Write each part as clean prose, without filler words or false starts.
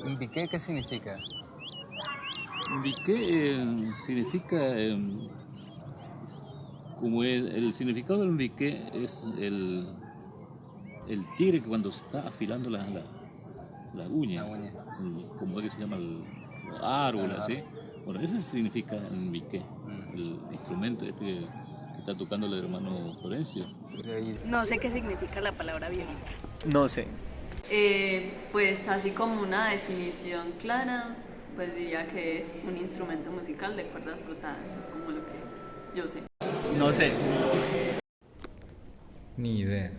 ¿Mbiqué qué significa? Mbiqué significa, como el significado del mbiqué es el tigre que cuando está afilando la uña, La uña. como es que se llama el árbol, así. Bueno, ese significa el mbiqué, el instrumento este que está tocando el hermano Florencio. No sé qué significa la palabra violín. No sé. Pues así como una definición clara, pues diría que es un instrumento musical de cuerdas frotadas, es como lo que yo sé. No sé. Ni idea.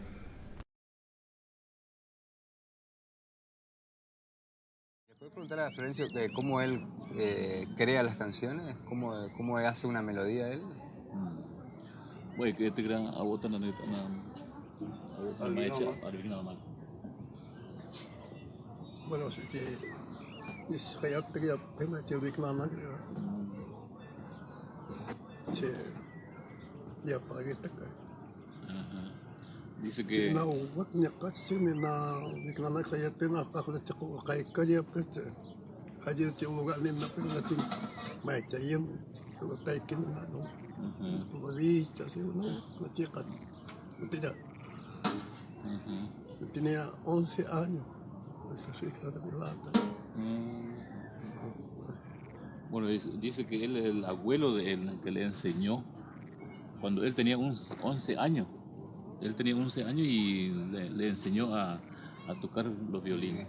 ¿Le puedes preguntar a Florencio cómo él crea las canciones? ¿Cómo hace una melodía él? Bueno, que este gran abota na maestra original mal. Bueno, así que es que ya te queda pena que el reclama que che ya pagué esta cara. Dice Che que na what nya kasi me na reclama que ya te na pa con chaco kai kaya pues ayer che lugar ni na pero la tin mai chayem lo taikin na no lo vi así no la chica tenía 11 años. Entonces, claro, de lata. bueno, dice que él es el abuelo de él que le enseñó cuando él tenía 11 años. Él tenía 11 años y le enseñó a tocar los violines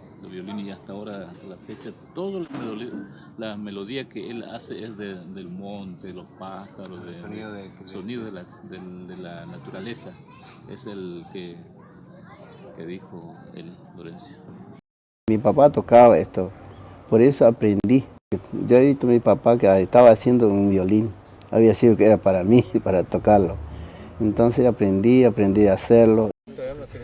y hasta ahora, hasta la fecha, todas las melodías que él hace es del monte, de los pájaros, El sonido sonido de la naturaleza. Es el que dijo él, Lorenzo. Mi papá tocaba esto, por eso aprendí. Yo he visto a mi papá que estaba haciendo un violín, había sido que era para mí, para tocarlo. Entonces aprendí a hacerlo.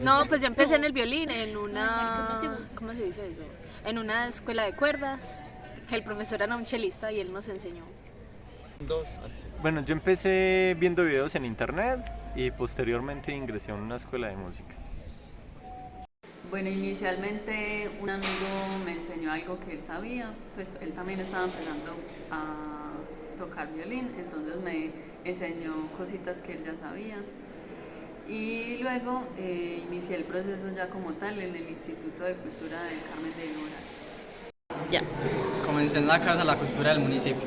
No, pues yo empecé en el violín en una, ¿cómo se dice eso? En una escuela de cuerdas, que el profesor era un chelista y él nos enseñó. Bueno, yo empecé viendo videos en internet y posteriormente ingresé a una escuela de música. Bueno, inicialmente un amigo me enseñó algo que él sabía, pues él también estaba empezando a tocar violín, entonces me enseñó cositas que él ya sabía. Y luego inicié el proceso ya como tal en el Instituto de Cultura del Carmen de Viboral. Ya, comencé en la Casa de la Cultura del municipio.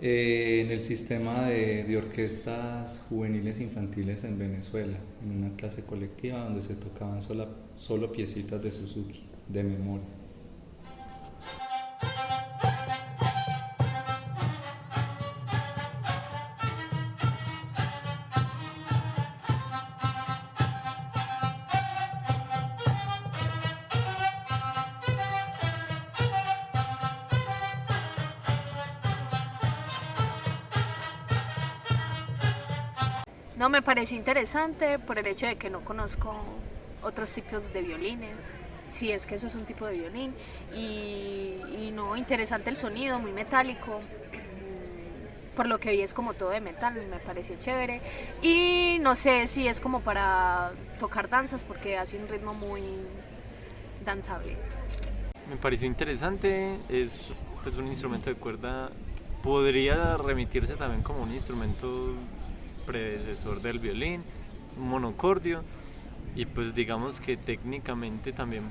En el sistema de orquestas juveniles infantiles en Venezuela, en una clase colectiva donde se tocaban solo piecitas de Suzuki, de memoria. No, me pareció interesante por el hecho de que no conozco otros tipos de violines, si es que eso es un tipo de violín, y no, interesante el sonido, muy metálico, por lo que vi es como todo de metal, me pareció chévere, y no sé si es como para tocar danzas porque hace un ritmo muy danzable. Me pareció interesante, es pues, un instrumento de cuerda, podría remitirse también como un instrumento predecesor del violín, un monocordio, y pues digamos que técnicamente también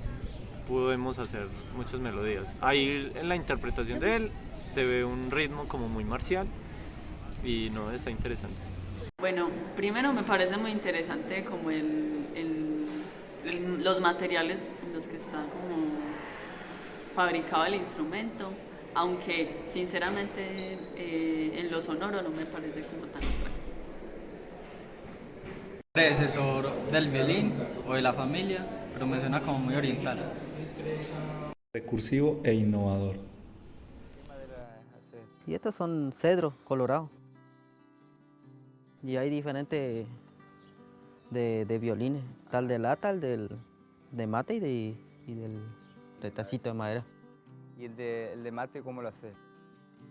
podemos hacer muchas melodías. Ahí en la interpretación de él se ve un ritmo como muy marcial y no, está interesante. Bueno, primero me parece muy interesante como los materiales en los que está como fabricado el instrumento, aunque sinceramente en lo sonoro no me parece como tan atractivo. Predecesor del violín o de la familia, pero me suena como muy oriental. Recursivo e innovador. Y estos son cedros colorados. Y hay diferentes de violines, tal de lata, de mate y del retacito de madera. ¿Y el de mate cómo lo haces?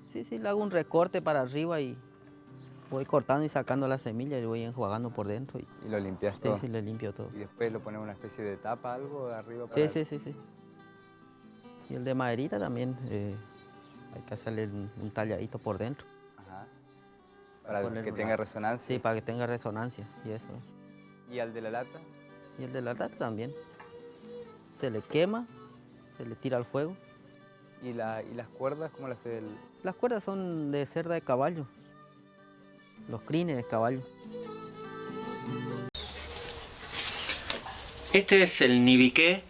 Sí, le hago un recorte para arriba y Voy cortando y sacando la semilla y voy enjuagando por dentro. ¿Y lo limpias Sí, todo? sí, le limpio todo. ¿Y después lo pones una especie de tapa, algo de arriba? Sí, para- sí, sí, sí. Y el de maderita también, hay que hacerle un talladito por dentro. Ajá. Para ponerle que una- tenga resonancia. Sí, para que tenga resonancia y eso. ¿Y al de la lata? Y el de la lata también. Se le quema, se le tira al fuego. ¿Y las cuerdas cómo las hace el...? Las cuerdas son de cerda de caballo. Los crines de caballo. Este es el nibiqué,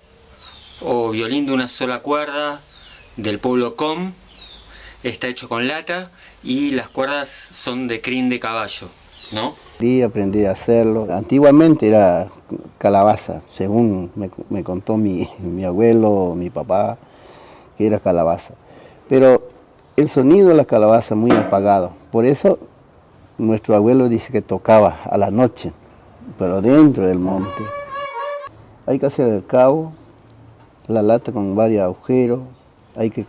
o violín de una sola cuerda, del pueblo Com. Está hecho con lata y las cuerdas son de crin de caballo, ¿no? Sí, aprendí a hacerlo. Antiguamente era calabaza, según me contó mi abuelo, mi papá, que era calabaza. Pero el sonido de la calabaza muy apagado. Por eso nuestro abuelo dice que tocaba a la noche, pero dentro del monte. Hay que hacer el cabo, la lata con varios agujeros, hay que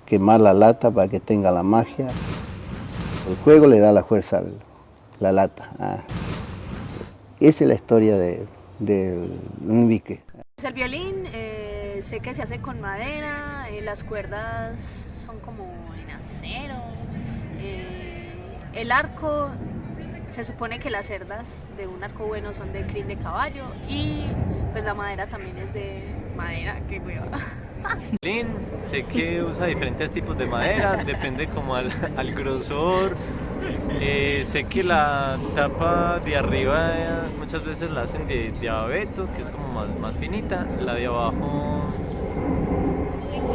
quemar la lata para que tenga la magia. El fuego le da la fuerza a la lata. Esa es la historia del nibiqué. El violín sé que se hace con madera, las cuerdas son como en acero, el arco, se supone que las cerdas de un arco bueno son de crin de caballo y pues la madera también es de madera, qué hueva. Violín, sé que usa diferentes tipos de madera, depende como al grosor. Sé que la tapa de arriba muchas veces la hacen de abeto, que es como más finita. La de abajo...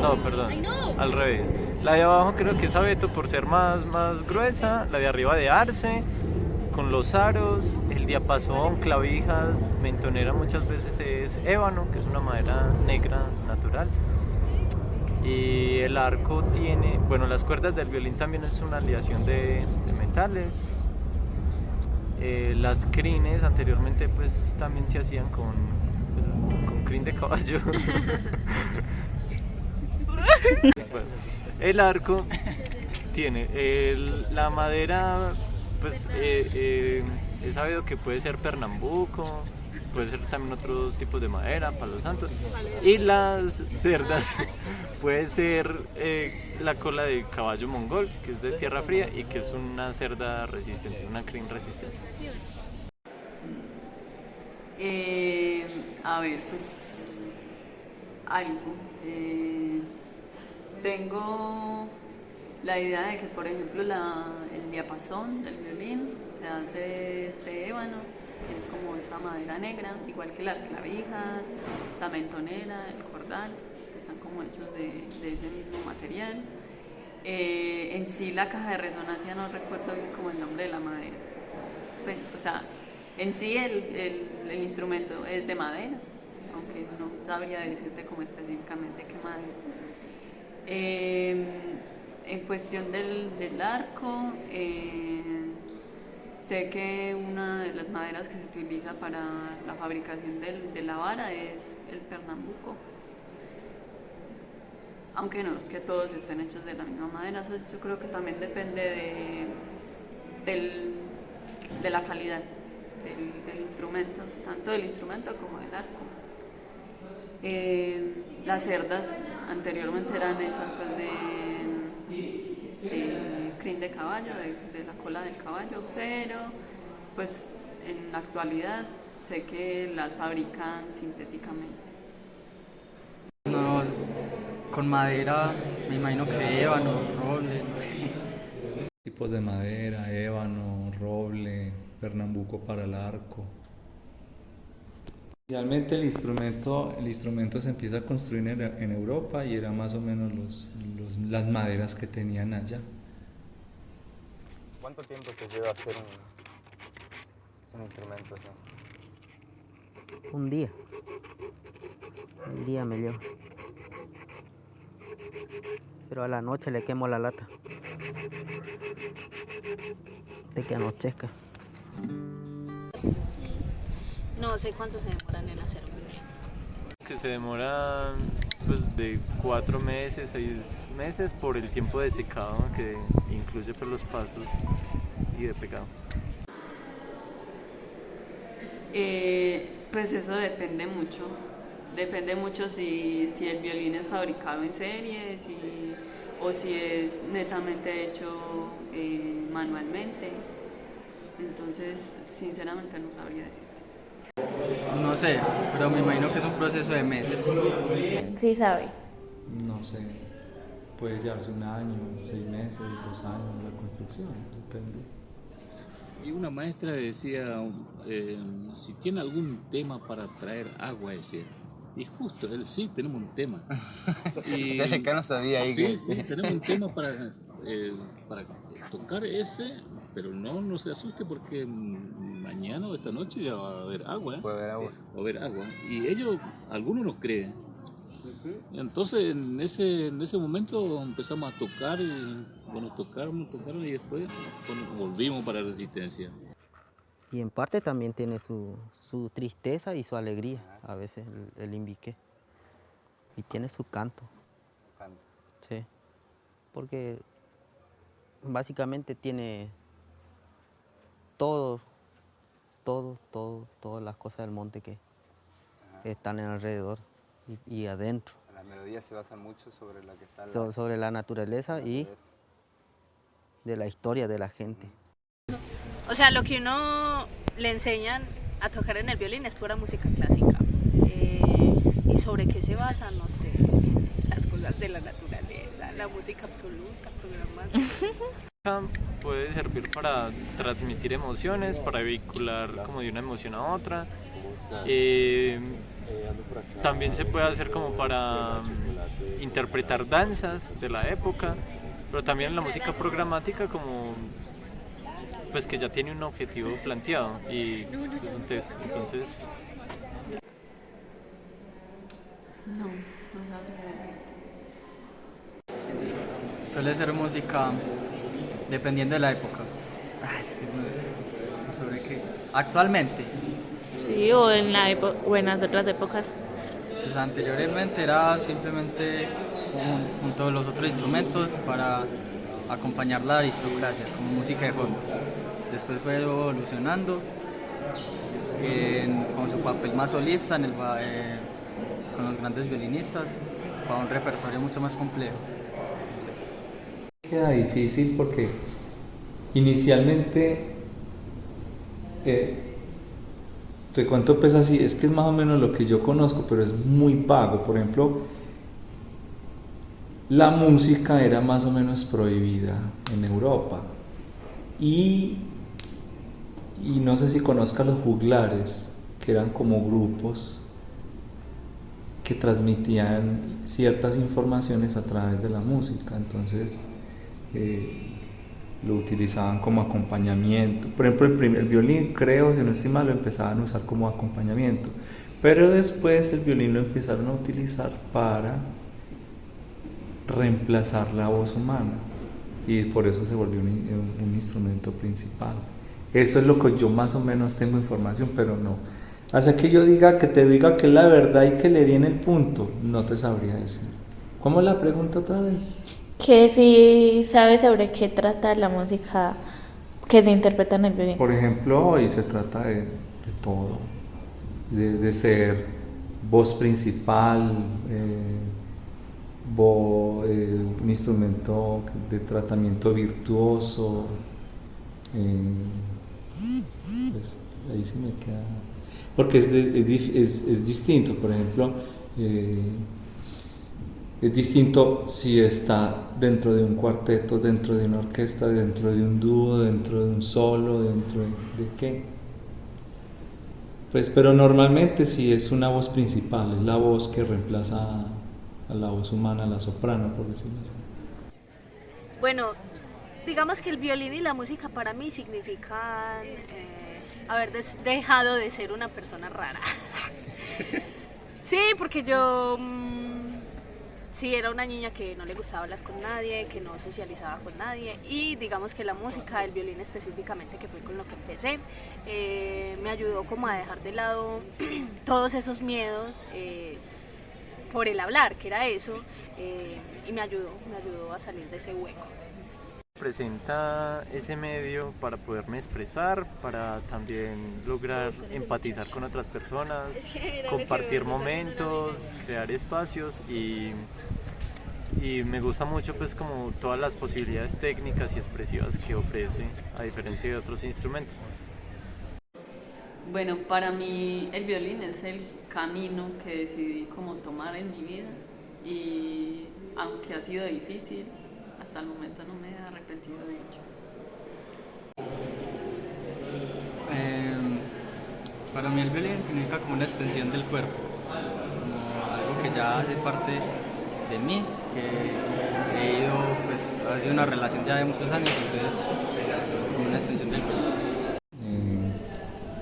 No, perdón, al revés. La de abajo creo que es abeto por ser más gruesa. La de arriba de arce, con los aros, el diapasón, clavijas, mentonera muchas veces es ébano, que es una madera negra natural. Y el arco tiene, bueno, las cuerdas del violín también es una aleación de metales. Las crines anteriormente pues también se hacían con crin de caballo. Bueno, el arco tiene la madera, pues he sabido que puede ser pernambuco, puede ser también otros tipos de madera, palo santo, y las cerdas puede ser la cola de caballo mongol, que es de tierra fría y que es una cerda resistente, una crin resistente. A ver, pues algo. Tengo la idea de que, por ejemplo, el diapasón del violín se hace de ébano, que es como esa madera negra, igual que las clavijas, la mentonera, el cordal, que están como hechos de ese mismo material. En sí, la caja de resonancia no recuerdo bien como el nombre de la madera. Pues, o sea, en sí el instrumento es de madera, aunque no sabría decirte como específicamente qué madera. En cuestión del arco, sé que una de las maderas que se utiliza para la fabricación de la vara es el pernambuco. Aunque no es que todos estén hechos de la misma madera, eso yo creo que también depende de la calidad del instrumento, tanto del instrumento como del arco. Las cerdas anteriormente eran hechas pues de crin de caballo, de la cola del caballo, pero pues en la actualidad sé que las fabrican sintéticamente. No, con madera, me imagino que ébano, roble. Tipos de madera, ébano, roble, pernambuco para el arco. Inicialmente el instrumento se empieza a construir en Europa y era más o menos las maderas que tenían allá. ¿Cuánto tiempo te lleva hacer un instrumento así? Un día me llevo. Pero a la noche le quemo la lata. De que anochezca. No sé cuánto se demoran en hacer un violín. Que se demoran pues, de 4 meses, 6 meses por el tiempo de secado que incluye pues, los pasos y de pegado. Pues eso depende mucho. Depende mucho si el violín es fabricado en serie, o si es netamente hecho manualmente. Entonces, sinceramente no sabría decirte. No sé, pero me imagino que es un proceso de meses. Sí sabe. No sé, puede llevarse 1 año, 6 meses, 2 años la construcción, depende. Y una maestra decía, si tiene algún tema para traer agua, decía. Y justo, él sí, tenemos un tema. Y acá no sabía ahí sí, que... Sí, tenemos un tema para tocar ese, pero no se asuste porque mañana o esta noche ya va a haber agua. Puede haber agua. Va a haber agua. Y ellos, algunos no creen. Entonces en ese momento empezamos a tocar y bueno, tocaron y después volvimos para Resistencia. Y en parte también tiene su tristeza y su alegría, a veces el Imbiqué. Y tiene su canto. Sí. Porque básicamente tiene todas las cosas del monte que están alrededor y adentro. La melodía se basa mucho sobre la que está sobre la naturaleza y de la historia de la gente. O sea, lo que uno le enseñan a tocar en el violín es pura música clásica. ¿Y sobre qué se basa? No sé. Las cosas de la naturaleza, la música absoluta, programada. Puede servir para transmitir emociones, para vehicular como de una emoción a otra. También se puede hacer como para interpretar danzas de la época, pero también la música programática como pues que ya tiene un objetivo planteado y un texto, entonces... No sabría decirte. Suele ser música dependiendo de la época. Es que no, ¿sobre qué? Actualmente. Sí, o en las otras épocas. Pues anteriormente era simplemente junto a los otros instrumentos para acompañar la aristocracia, como música de fondo. Después fue evolucionando con su papel más solista con los grandes violinistas para un repertorio mucho más complejo. No sé. Queda difícil porque inicialmente te cuento pues así, es que es más o menos lo que yo conozco, pero es muy vago. Por ejemplo, la música era más o menos prohibida en Europa y no sé si conozcas los juglares, que eran como grupos que transmitían ciertas informaciones a través de la música. Entonces lo utilizaban como acompañamiento. Por ejemplo, el violín, creo, si no estoy mal, lo empezaban a usar como acompañamiento, pero después el violín lo empezaron a utilizar para reemplazar la voz humana y por eso se volvió un instrumento principal. Eso es lo que yo más o menos tengo información, pero no. Hasta que yo te diga que es la verdad y que le di en el punto, no te sabría decir. ¿Cómo es la pregunta otra vez? Que si sabes sobre qué trata la música que se interpreta en el violín. Por ejemplo, hoy se trata de todo, de ser voz principal, un instrumento de tratamiento virtuoso, pues ahí sí me queda, porque es distinto. Por ejemplo, es distinto si está dentro de un cuarteto, dentro de una orquesta, dentro de un dúo, dentro de un solo, dentro de qué. Pues, pero normalmente sí es una voz principal, es la voz que reemplaza a la voz humana, a la soprano, por decirlo así. Bueno, digamos que el violín y la música para mí significan haber dejado de ser una persona rara. Sí, porque yo sí era una niña que no le gustaba hablar con nadie, que no socializaba con nadie, y digamos que la música, el violín específicamente, que fue con lo que empecé, me ayudó como a dejar de lado todos esos miedos por el hablar, que era eso, y me ayudó a salir de ese hueco. representa ese medio para poderme expresar, para también lograr empatizar con otras personas, compartir momentos, crear espacios y me gusta mucho pues como todas las posibilidades técnicas y expresivas que ofrece, a diferencia de otros instrumentos. Bueno, para mí el violín es el camino que decidí como tomar en mi vida y aunque ha sido difícil, hasta el momento no me he arrepentido de ello. Para mí el violín significa como una extensión del cuerpo, como algo que ya hace parte de mí, que he ido, pues ha sido una relación ya de muchos años, entonces como una extensión del cuerpo.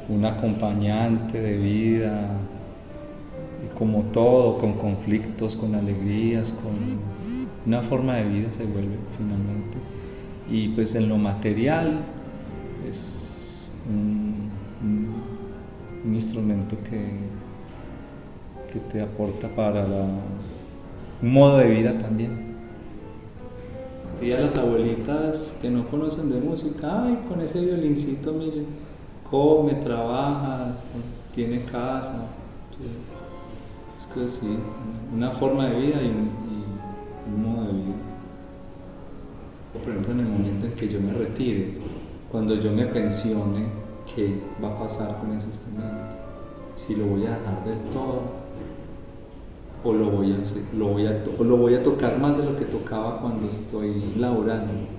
Un acompañante de vida, como todo, con conflictos, con alegrías, con una forma de vida se vuelve finalmente. Y pues en lo material es un instrumento que te aporta para un modo de vida también. Y a las abuelitas que no conocen de música, ay, con ese violincito, miren, come, trabaja, tiene casa. Es que sí, una forma de vida y un modo de vida. Por ejemplo, en el momento en que yo me retire, cuando yo me pensione, ¿qué va a pasar con ese instrumento? Si lo voy a dejar del todo o lo voy a tocar más de lo que tocaba cuando estoy laborando.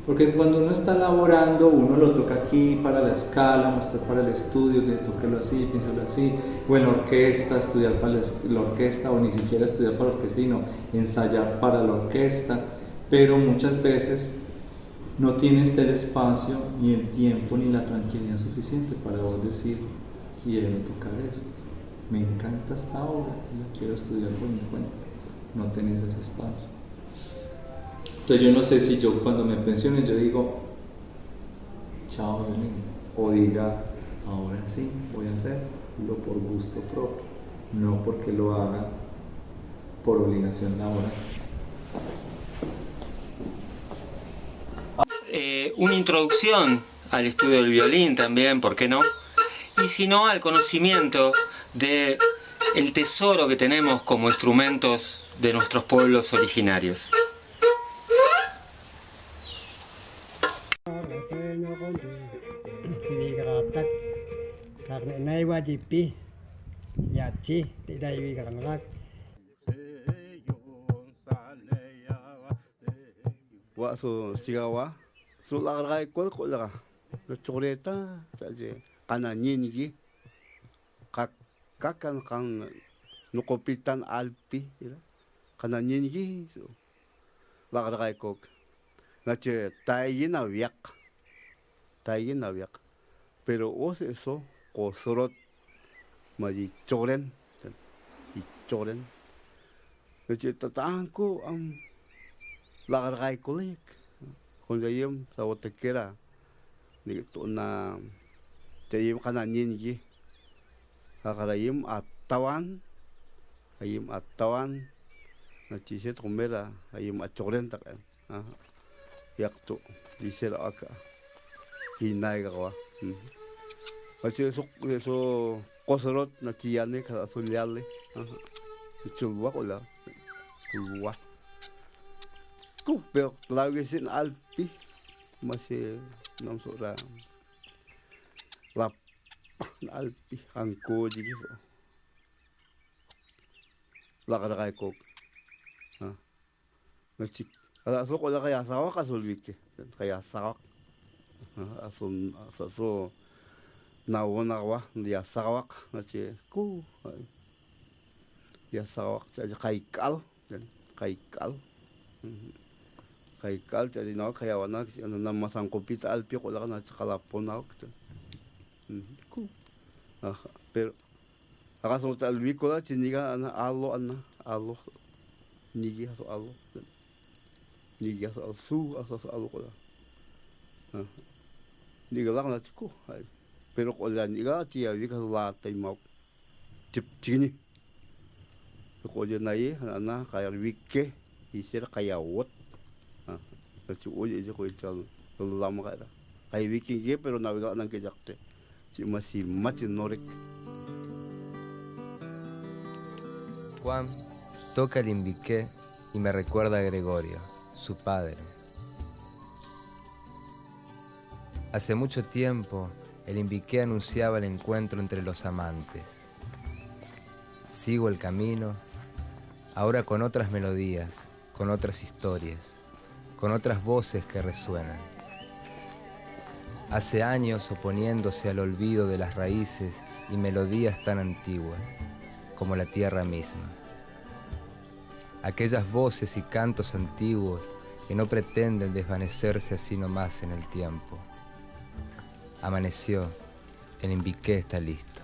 Porque cuando uno está laborando, uno lo toca aquí para la escala, mostrar para el estudio, que tóquelo así, piénsalo así, o en la orquesta, estudiar para la orquesta, o ni siquiera estudiar para la orquesta, sino ensayar para la orquesta. Pero muchas veces no tienes el espacio, ni el tiempo, ni la tranquilidad suficiente para vos decir, quiero tocar esto, me encanta esta obra, la quiero estudiar por mi cuenta. No tenés ese espacio. Entonces yo no sé si yo cuando me pensione yo digo, chao violín, o diga, ahora sí voy a hacerlo por gusto propio, no porque lo haga por obligación laboral. Una introducción al estudio del violín también, ¿por qué no? Y si no, al conocimiento de el tesoro que tenemos como instrumentos de nuestros pueblos originarios. Wa so sigawa so laga ko laga lo choreta saje kana nyingi kakan kan no kapitan alpi kana nyingi so laga ko na che tayina viak pero os eso kosorot maji choren y choren na che tatanko am lagar kolik con yem sa botequera ni to na teyem kana nyingi agarayem atawan na chiset comera ayem achoren tak yak to disera aka inai gawa ache so kosorot na tiane ka suliale chulwa kola chulwa pero claro que sin alpi masih nam sora lap alpi angko gitu lagar kok macik ada so kola kayak sawak asulwike kayak sawak so nawa dia sawak macik ku dia sawak saja kaikal dan kaikal kaikal jadi no kaya wana na masangkopi sa alpi ko lang na kalapon na ko pero akaso sa alwi ko la chiniga ana alo nigi so alo su aso alo ko la niga lang na ko pero ko la niga tia wi ka la tay mo tip chini ko je nai ana kaya wike isir kaya wot Ci oye je ko chal lo lama ka. Ai wiki je pero navega nan ke jakte. Ci masi mati norek. Juan toca el imbiqué y me recuerda a Gregorio, su padre. Hace mucho tiempo, el imbiqué anunciaba el encuentro entre los amantes. Sigo el camino, ahora con otras melodías, con otras historias, con otras voces que resuenan. Hace años oponiéndose al olvido de las raíces y melodías tan antiguas, como la tierra misma. Aquellas voces y cantos antiguos que no pretenden desvanecerse así nomás en el tiempo. Amaneció, el imbiqué está listo.